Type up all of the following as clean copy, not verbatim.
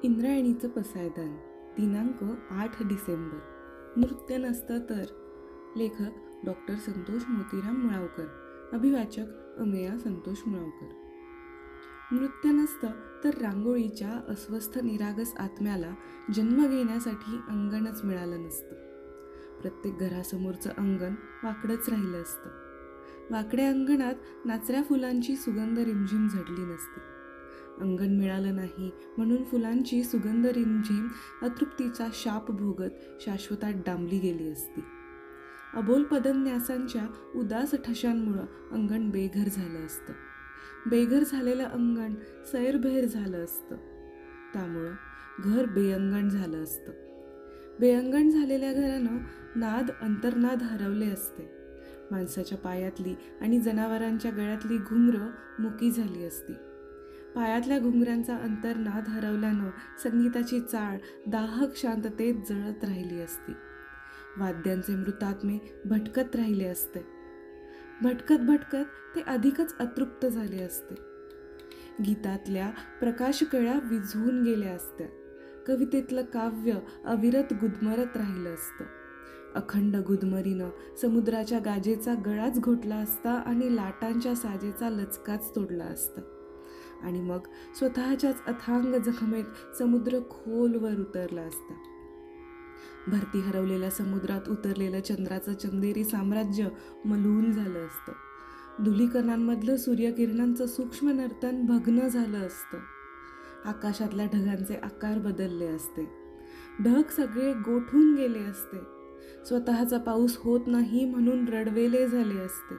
इंद्रायणीचं पसायदान दिनांक 8 डिसेंबर. नृत्य नसतं तर. लेखक डॉक्टर संतोष मोतीराम मुळावकर. अभिवाचक अमेया संतोष मुळावकर. नृत्य नसतं तर रांगोळीच्या अस्वस्थ निरागस आत्म्याला जन्म घेण्यासाठी अंगणच मिळालं नसतं. प्रत्येक घरासमोरचं अंगण वाकडंच राहिलं असतं. वाकड्या अंगणात नाचऱ्या फुलांची सुगंध रिमझिम झडली नसती. अंगण मिळालं नाही म्हणून फुलांची सुगंध रिमझिम अतृप्तीचा शाप भोगत शाश्वतात डांबली गेली असती. अबोल पदन्यासांच्या उदास ठशांमुळं अंगण बेघर झालं असतं. बेघर झालेलं अंगण सैरभैर झालं असतं. त्यामुळं घर बेअंगण झालं असतं. बेअंगण झालेल्या घरानं नाद अंतर्नाद हरवले असते. माणसाच्या पायातली आणि जनावरांच्या गळ्यातली घुंगरं मुकी झाली असती. पायातल्या घुंगरांचा अंतर्नाद हरवल्यानं संगीताची चाळ दाहक शांततेत जळत राहिली असती. वाद्यांचे मृतात्मे भटकत राहिले असते. भटकत भटकत ते अधिकच अतृप्त झाले असते. गीतातल्या प्रकाशकळ्या विझवून गेल्या असत्या. कवितेतलं काव्य अविरत गुदमरत राहिलं असतं. अखंड गुदमरीनं समुद्राच्या गाजेचा गळाच घोटला असता आणि लाटांच्या साजेचा लचकाच तोडला असता. आणि मग स्वतःच्याच अथांग जखमेत समुद्र खोलवर उतरला असता. भरती हरवलेल्या समुद्रात उतरलेलं चंद्राचं चंदेरी साम्राज्य मलूल झालं असतं. धुलीकणांमधलं सूर्यकिरणांचं सूक्ष्म नर्तन भग्न झालं असतं. आकाशातल्या ढगांचे आकार बदलले असते. ढग सगळे गोठून गेले असते. स्वतःचा पाऊस होत नाही म्हणून रडवेले झाले असते.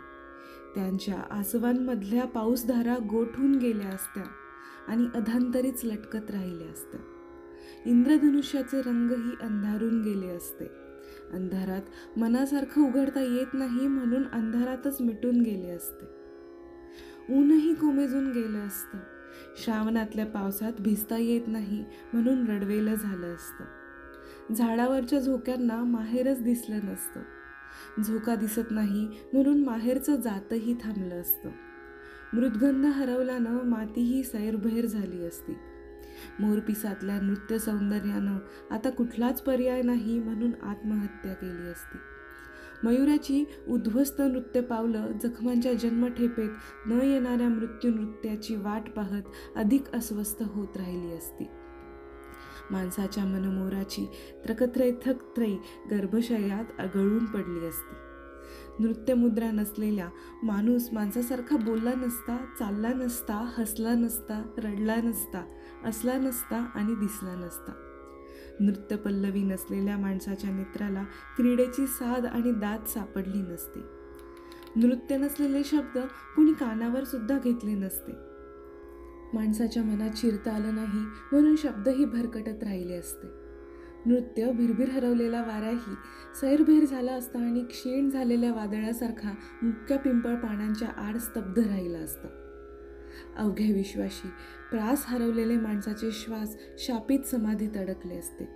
त्यांच्या आसवांमधल्या पाऊसधारा गोठून गेल्या असत्या आणि अधांतरीच लटकत राहिल्या असत्या. इंद्रधनुष्याचे रंगही अंधारून गेले असते. अंधारात मनासारखं उघडता येत नाही म्हणून अंधारातच मिटून गेले असते. ऊनही कोमेजून गेलं असतं. श्रावणातल्या पावसात भिजता येत नाही म्हणून रडवेलं झालं असतं. झाडावरच्या झोक्यांना माहेरच दिसलं नसतं. झोका दिसत नाही म्हणून माहेरचं जातही थांबलं असतं. मृदगंध हरवल्यानं मातीही सैरभैर झाली असती. मोरपिसातल्या नृत्य सौंदर्यानं आता कुठलाच पर्याय नाही म्हणून आत्महत्या केली असती. मयुराची उद्ध्वस्त नृत्य पावलं जखमांच्या जन्मठेपेत न येणाऱ्या मृत्यूनृत्याची वाट पाहत अधिक अस्वस्थ होत राहिली असती. माणसाच्या मनमोराची त्रकत्रय थकत्रयी गर्भशयात गळून पडली असती. नृत्यमुद्रा नसलेल्या माणूस माणसासारखा बोलला नसता, चालला नसता, हसला नसता, रडला नसता, असला नसता आणि दिसला नसता. नृत्यपल्लवी नसलेल्या माणसाच्या नेत्राला क्रीडेची साध आणि दाद सापडली नसती. नृत्य नसलेले शब्द कुणी कानावर सुद्धा घेतले नसते. माणसाच्या मनात शिरता आलं नाही म्हणून शब्दही भरकटत राहिले असते. नृत्य भिरभिर हरवलेला वाराही सैरभैर झाला असता आणि क्षीण झालेल्या वादळासारखा मुक्या पिंपळ पानांच्या आड स्तब्ध राहिला असता. अवघ्या विश्वाशी प्रास हरवलेले माणसाचे श्वास शापित समाधीत अडकले असते.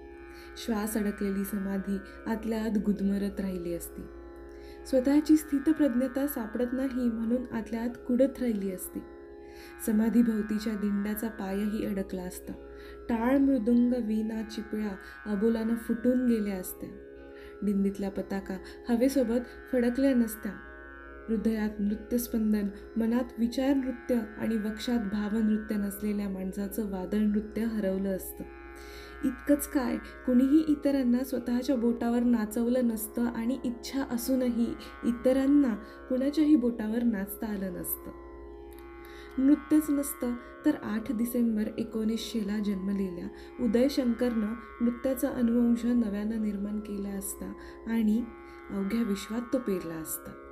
श्वास अडकलेली समाधी आतल्या आत गुदमरत राहिली असती. स्वतःची स्थितप्रज्ञता सापडत नाही म्हणून आतल्या आत कुडत राहिली असती. समाधीभोवतीच्या दिंड्याचा पायही अडकला असता. टाळ, मृदुंग, वीणा, चिपळ्या अबोलानं फुटून गेल्या असत्या. दिंडीतल्या पताका हवेसोबत फडकल्या नसत्या. हृदयात नृत्यस्पंदन, मनात विचार नृत्य आणि वक्षात भावनृत्य नसलेल्या माणसाचं वादळ नृत्य हरवलं असतं. इतकंच काय, कुणीही इतरांना स्वतःच्या बोटावर नाचवलं नसतं आणि इच्छा असूनही इतरांना कुणाच्याही बोटावर नाचता आलं नसतं. नृत्यच नसतं तर 8 डिसेंबर 1900ला जन्मलेल्या उदय शंकरनं नृत्याचा अनुवंश नव्यानं निर्माण केला असता आणि अवघ्या विश्वात तो पेरला असता.